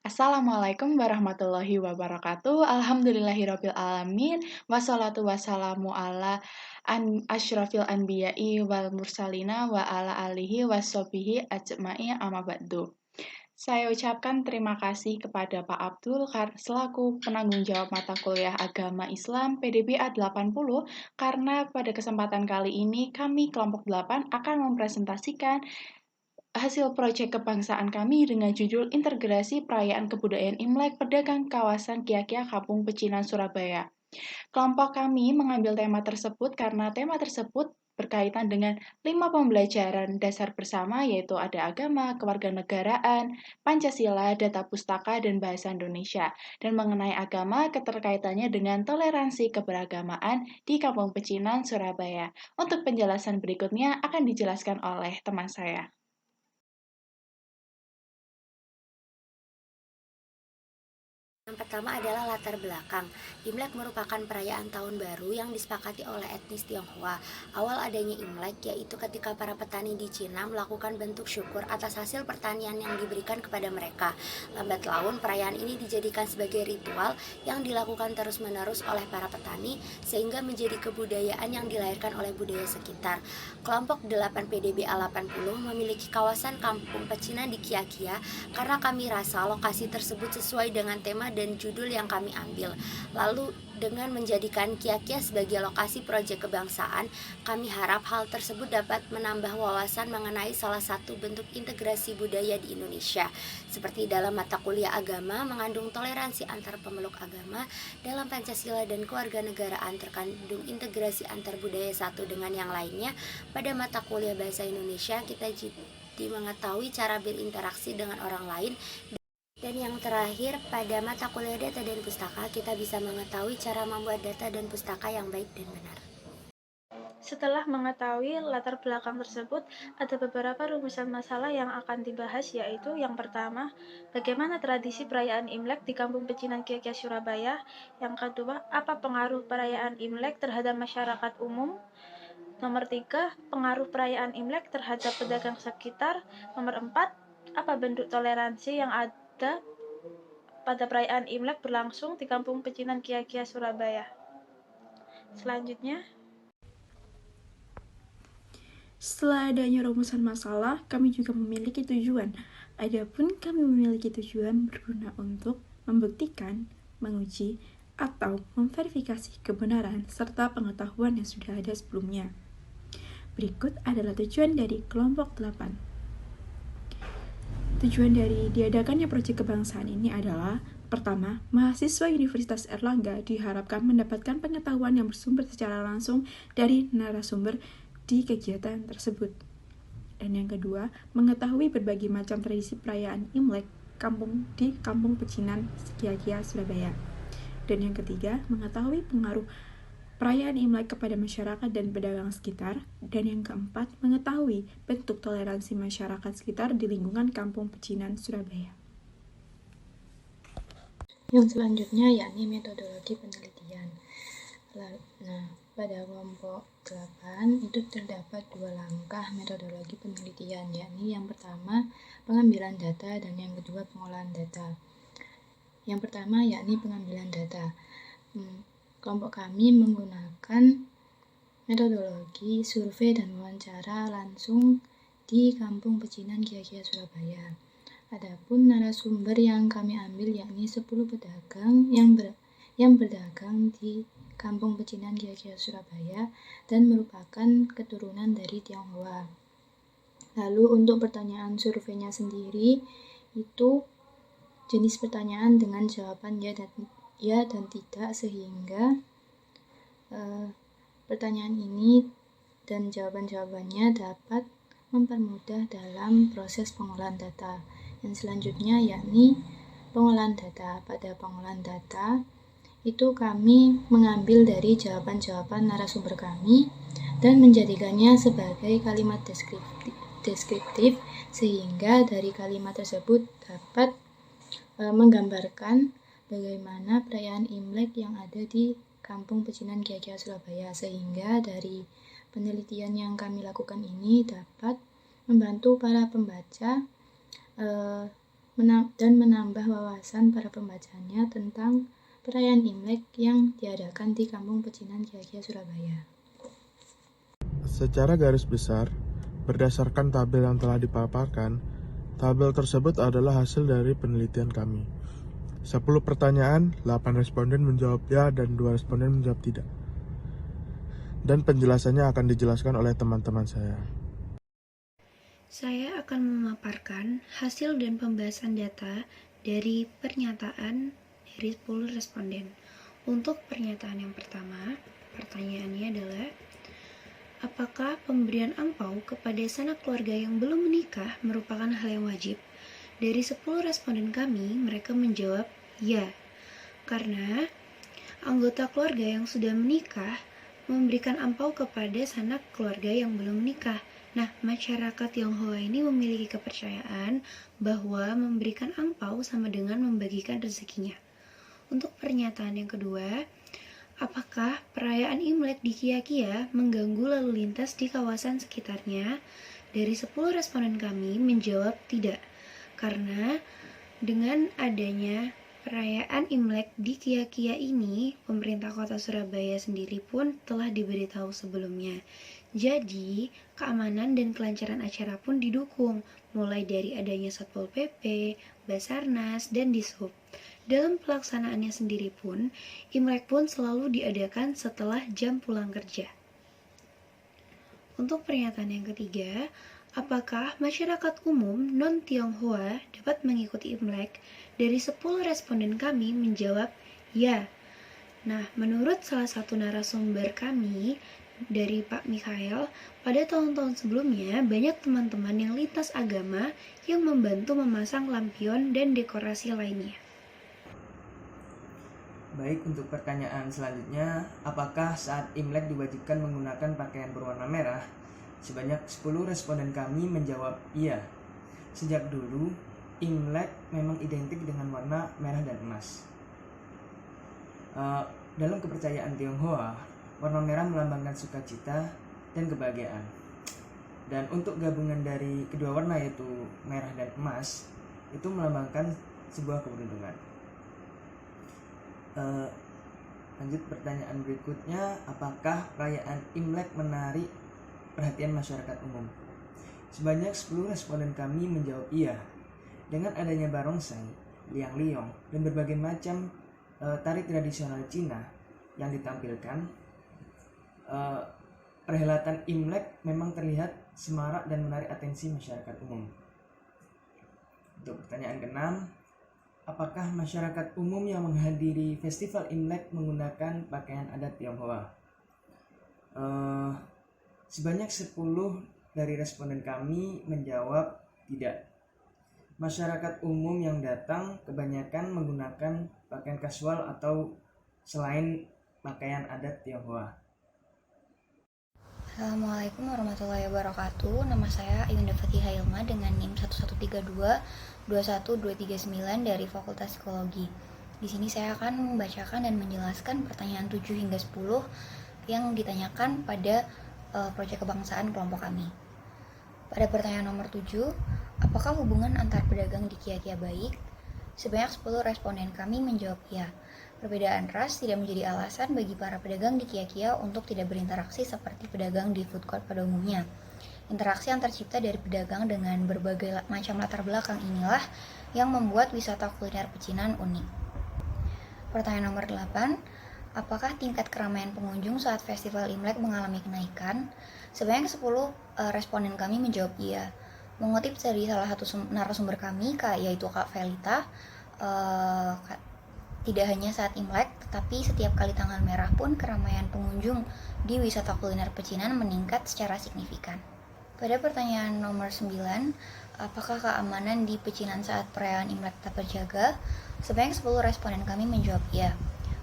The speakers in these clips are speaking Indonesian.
Assalamualaikum warahmatullahi wabarakatuh. Alhamdulillahirabbil alamin. Wassalatu wassalamu ala asyrafil anbiya'i wal mursalina wa ala alihi wassobihi ajma'i amma ba'du. Saya ucapkan terima kasih kepada Pak Abdul selaku penanggung jawab mata kuliah Agama Islam PDBA 80 karena pada kesempatan kali ini kami kelompok 8 akan mempresentasikan hasil proyek kebangsaan kami dengan judul Integrasi Perayaan Kebudayaan Imlek Pedagang Kawasan Kiyakia Kampung Pecinan Surabaya. Kelompok kami mengambil tema tersebut karena tema tersebut berkaitan dengan 5 pembelajaran dasar bersama yaitu ada agama, kewarganegaraan, Pancasila, data pustaka, dan bahasa Indonesia. Dan mengenai agama, keterkaitannya dengan toleransi keberagamaan di Kampung Pecinan, Surabaya. Untuk penjelasan berikutnya akan dijelaskan oleh teman saya. Yang pertama adalah latar belakang. Imlek merupakan perayaan tahun baru yang disepakati oleh etnis Tionghoa. Awal adanya Imlek yaitu ketika para petani di Cina melakukan bentuk syukur atas hasil pertanian yang diberikan kepada mereka. Lambat laun, perayaan ini dijadikan sebagai ritual yang dilakukan terus-menerus oleh para petani sehingga menjadi kebudayaan yang dilahirkan oleh budaya sekitar. Kelompok 8 PDBA 80 memiliki kawasan kampung pecinan di Kiyakia karena kami rasa lokasi tersebut sesuai dengan tema dan judul yang kami ambil. Lalu dengan menjadikan Kiyakia sebagai lokasi proyek kebangsaan, kami harap hal tersebut dapat menambah wawasan mengenai salah satu bentuk integrasi budaya di Indonesia. Seperti dalam mata kuliah agama mengandung toleransi antar pemeluk agama, dalam Pancasila dan kewarganegaraan terkandung integrasi antar budaya satu dengan yang lainnya. Pada mata kuliah bahasa Indonesia kita mengetahui cara berinteraksi dengan orang lain. Dan yang terakhir, pada mata kuliah data dan pustaka, kita bisa mengetahui cara membuat data dan pustaka yang baik dan benar. Setelah mengetahui latar belakang tersebut, ada beberapa rumusan masalah yang akan dibahas, yaitu yang pertama, bagaimana tradisi perayaan Imlek di Kampung Pecinan Kiyakia Surabaya. Yang kedua, apa pengaruh perayaan Imlek terhadap masyarakat umum. Nomor 3, pengaruh perayaan Imlek terhadap pedagang sekitar. Nomor 4, apa bentuk toleransi yang ada pada perayaan Imlek berlangsung di Kampung Pecinan Kiyakia Surabaya. Selanjutnya, setelah adanya rumusan masalah, kami juga memiliki tujuan. Adapun kami memiliki tujuan berguna untuk membuktikan, menguji, atau memverifikasi kebenaran serta pengetahuan yang sudah ada sebelumnya. Berikut adalah tujuan dari kelompok 8. Tujuan dari diadakannya proyek kebangsaan ini adalah: pertama, mahasiswa Universitas Erlangga diharapkan mendapatkan pengetahuan yang bersumber secara langsung dari narasumber di kegiatan tersebut. Dan yang kedua, mengetahui berbagai macam tradisi perayaan Imlek di Kampung Pecinan, Kiyakia, Surabaya. Dan yang ketiga, mengetahui pengaruh perayaan Imlek kepada masyarakat dan pedagang sekitar. Dan yang keempat, mengetahui bentuk toleransi masyarakat sekitar di lingkungan Kampung Pecinan, Surabaya. Yang selanjutnya yakni metodologi penelitian. Pada kelompok 8 itu terdapat 2 langkah metodologi penelitian, yakni yang pertama pengambilan data dan yang kedua pengolahan data. Yang pertama yakni pengambilan data. Kelompok kami menggunakan metodologi survei dan wawancara langsung di Kampung Pecinan Kiyakia Surabaya. Adapun narasumber yang kami ambil yakni 10 pedagang yang berdagang di Kampung Pecinan Kiyakia Surabaya dan merupakan keturunan dari Tionghoa. Lalu untuk pertanyaan surveinya sendiri itu jenis pertanyaan dengan jawaban ya dan tidak, sehingga pertanyaan ini dan jawaban-jawabannya dapat mempermudah dalam proses pengolahan data. Yang selanjutnya yakni pengolahan data. Pada pengolahan data itu kami mengambil dari jawaban-jawaban narasumber kami dan menjadikannya sebagai kalimat deskriptif sehingga dari kalimat tersebut dapat menggambarkan bagaimana perayaan Imlek yang ada di Kampung Pecinan Kiyakia Surabaya, sehingga dari penelitian yang kami lakukan ini dapat membantu para pembaca dan menambah wawasan para pembacanya tentang perayaan Imlek yang diadakan di Kampung Pecinan Kiyakia Surabaya. Secara garis besar, berdasarkan tabel yang telah dipaparkan, tabel tersebut adalah hasil dari penelitian kami. 10 pertanyaan, 8 responden menjawab ya dan 2 responden menjawab tidak. Dan penjelasannya akan dijelaskan oleh teman-teman saya. Saya akan memaparkan hasil dan pembahasan data dari pernyataan dari 10 responden. Untuk pernyataan yang pertama, pertanyaannya adalah, apakah pemberian angpau kepada sanak keluarga yang belum menikah merupakan hal yang wajib? Dari 10 responden kami, mereka menjawab ya, karena anggota keluarga yang sudah menikah memberikan angpau kepada sanak keluarga yang belum menikah. Nah, masyarakat Tionghoa ini memiliki kepercayaan bahwa memberikan angpau sama dengan membagikan rezekinya. Untuk pernyataan yang kedua, apakah perayaan Imlek di Kiyakia mengganggu lalu lintas di kawasan sekitarnya? Dari 10 responden kami menjawab tidak, karena dengan adanya perayaan Imlek di Kiyakia ini, pemerintah kota Surabaya sendiri pun telah diberitahu sebelumnya. Jadi, keamanan dan kelancaran acara pun didukung, mulai dari adanya Satpol PP, Basarnas, dan Dishub. Dalam pelaksanaannya sendiri pun, Imlek pun selalu diadakan setelah jam pulang kerja. Untuk pernyataan yang ketiga, apakah masyarakat umum non-Tionghoa dapat mengikuti Imlek? Dari 10 responden kami menjawab ya. Nah, menurut salah satu narasumber kami dari Pak Mikhael, pada tahun-tahun sebelumnya banyak teman-teman yang lintas agama yang membantu memasang lampion dan dekorasi lainnya. Baik, untuk pertanyaan selanjutnya, apakah saat Imlek diwajibkan menggunakan pakaian berwarna merah? Sebanyak 10 responden kami menjawab iya. Sejak dulu, Imlek memang identik dengan warna merah dan emas. Dalam kepercayaan Tionghoa, warna merah melambangkan sukacita dan kebahagiaan. Dan untuk gabungan dari kedua warna yaitu merah dan emas, itu melambangkan sebuah keberuntungan. Lanjut pertanyaan berikutnya, apakah perayaan Imlek menarik perhatian masyarakat umum? Sebanyak 10 responden kami menjawab iya. Dengan adanya barongsai, liang-liong, dan berbagai macam tari tradisional Cina yang ditampilkan, perhelatan Imlek memang terlihat semarak dan menarik atensi masyarakat umum. Untuk pertanyaan ke-6, apakah masyarakat umum yang menghadiri festival Imlek menggunakan pakaian adat Tionghoa? Sebanyak 10 dari responden kami menjawab tidak. Masyarakat umum yang datang kebanyakan menggunakan pakaian kasual atau selain pakaian adat Tionghoa. Assalamualaikum warahmatullahi wabarakatuh. Nama saya Ayunda Fatihah Ilma dengan NIM 11322121239 dari Fakultas Psikologi. Di sini saya akan membacakan dan menjelaskan pertanyaan 7 hingga 10 yang ditanyakan pada proyek kebangsaan kelompok kami. Pada pertanyaan nomor 7, apakah hubungan antar pedagang di Kiyakia baik? Sebanyak 10 responden kami menjawab ya. Perbedaan ras tidak menjadi alasan bagi para pedagang di Kiyakia untuk tidak berinteraksi seperti pedagang di food court pada umumnya. Interaksi yang tercipta dari pedagang dengan berbagai macam latar belakang inilah yang membuat wisata kuliner pecinan unik. Pertanyaan nomor 8, apakah tingkat keramaian pengunjung saat festival Imlek mengalami kenaikan? Sebanyak 10 responden kami menjawab iya. Mengutip dari salah satu narasumber kami, yaitu Kak Felita, tidak hanya saat Imlek, tetapi setiap kali tanggal merah pun keramaian pengunjung di wisata kuliner pecinan meningkat secara signifikan. Pada pertanyaan nomor 9, apakah keamanan di pecinan saat perayaan Imlek tetap terjaga? Sebanyak 10 responden kami menjawab iya.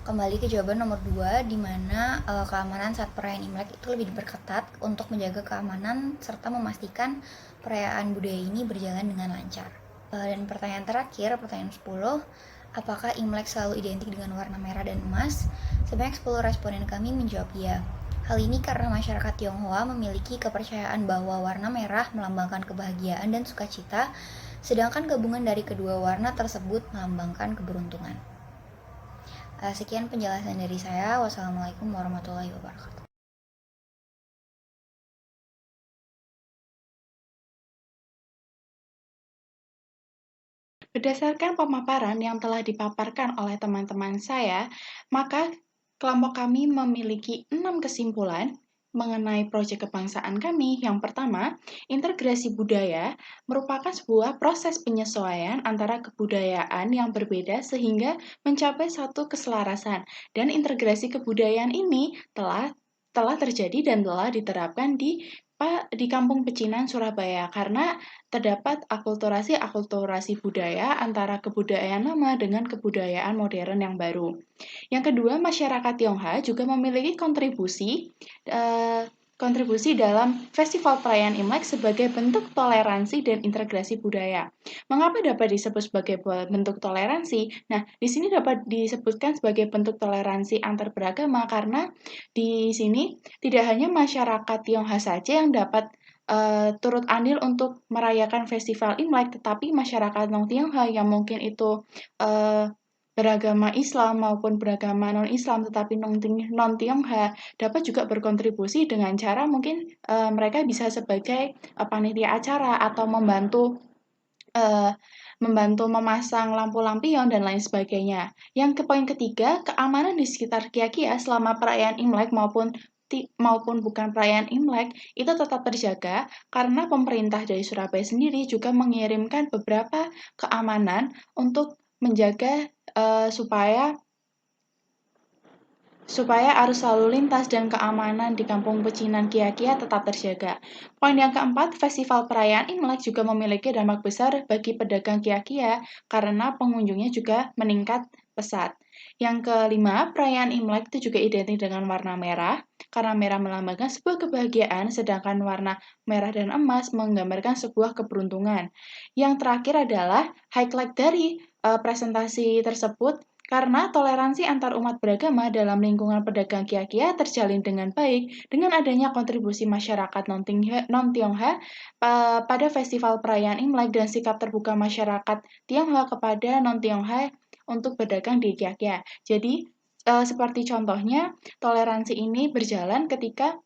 Kembali ke jawaban nomor 2, di mana keamanan saat perayaan Imlek itu lebih diperketat untuk menjaga keamanan serta memastikan perayaan budaya ini berjalan dengan lancar. Dan pertanyaan terakhir, pertanyaan 10, apakah Imlek selalu identik dengan warna merah dan emas? Sebanyak 10 responden kami menjawab iya. Hal ini karena masyarakat Tionghoa memiliki kepercayaan bahwa warna merah melambangkan kebahagiaan dan sukacita, sedangkan gabungan dari kedua warna tersebut melambangkan keberuntungan. Sekian penjelasan dari saya. Wassalamualaikum warahmatullahi wabarakatuh. Berdasarkan pemaparan yang telah dipaparkan oleh teman-teman saya, maka kelompok kami memiliki 6 kesimpulan mengenai proyek kebangsaan kami. Yang pertama, integrasi budaya merupakan sebuah proses penyesuaian antara kebudayaan yang berbeda sehingga mencapai satu keselarasan. Dan integrasi kebudayaan ini telah terjadi dan telah diterapkan di Kampung Pecinan, Surabaya, karena terdapat akulturasi budaya antara kebudayaan lama dengan kebudayaan modern yang baru. Yang kedua, masyarakat Tionghoa juga memiliki kontribusi dalam festival perayaan Imlek sebagai bentuk toleransi dan integrasi budaya. Mengapa dapat disebut sebagai bentuk toleransi? Nah, di sini dapat disebutkan sebagai bentuk toleransi antar beragama karena di sini tidak hanya masyarakat Tionghoa saja yang dapat turut andil untuk merayakan festival Imlek, tetapi masyarakat non-Tionghoa yang mungkin itu beragama Islam maupun beragama non-Islam tetapi non-Tionghoa dapat juga berkontribusi dengan cara mungkin mereka bisa sebagai panitia acara atau membantu memasang lampu lampion dan lain sebagainya. Yang ke poin ketiga, keamanan di sekitar Kiakia selama perayaan Imlek maupun bukan perayaan Imlek itu tetap terjaga karena pemerintah dari Surabaya sendiri juga mengirimkan beberapa keamanan untuk menjaga supaya arus lalu lintas dan keamanan di Kampung Pecinan Kiakia tetap terjaga. Poin yang keempat, festival perayaan Imlek juga memiliki dampak besar bagi pedagang Kiakia karena pengunjungnya juga meningkat pesat. Yang kelima, perayaan Imlek itu juga identik dengan warna merah, karena merah melambangkan sebuah kebahagiaan, sedangkan warna merah dan emas menggambarkan sebuah keberuntungan. Yang terakhir adalah highlight dari presentasi tersebut karena toleransi antar umat beragama dalam lingkungan pedagang Kiakia terjalin dengan baik dengan adanya kontribusi masyarakat non-Tionghoa pada festival perayaan Imlek dan sikap terbuka masyarakat Tionghoa kepada non-Tionghoa untuk berdagang di Kiakia. Jadi, seperti contohnya, toleransi ini berjalan ketika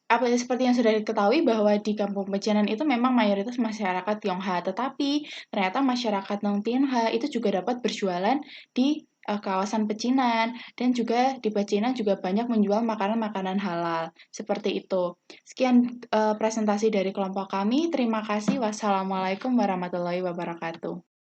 seperti yang sudah diketahui bahwa di Kampung Pecinan itu memang mayoritas masyarakat Tionghoa, tetapi ternyata masyarakat non-Tionghoa itu juga dapat berjualan di kawasan Pecinan dan juga di Pecinan juga banyak menjual makanan-makanan halal. Seperti itu. Sekian presentasi dari kelompok kami. Terima kasih. Wassalamualaikum warahmatullahi wabarakatuh.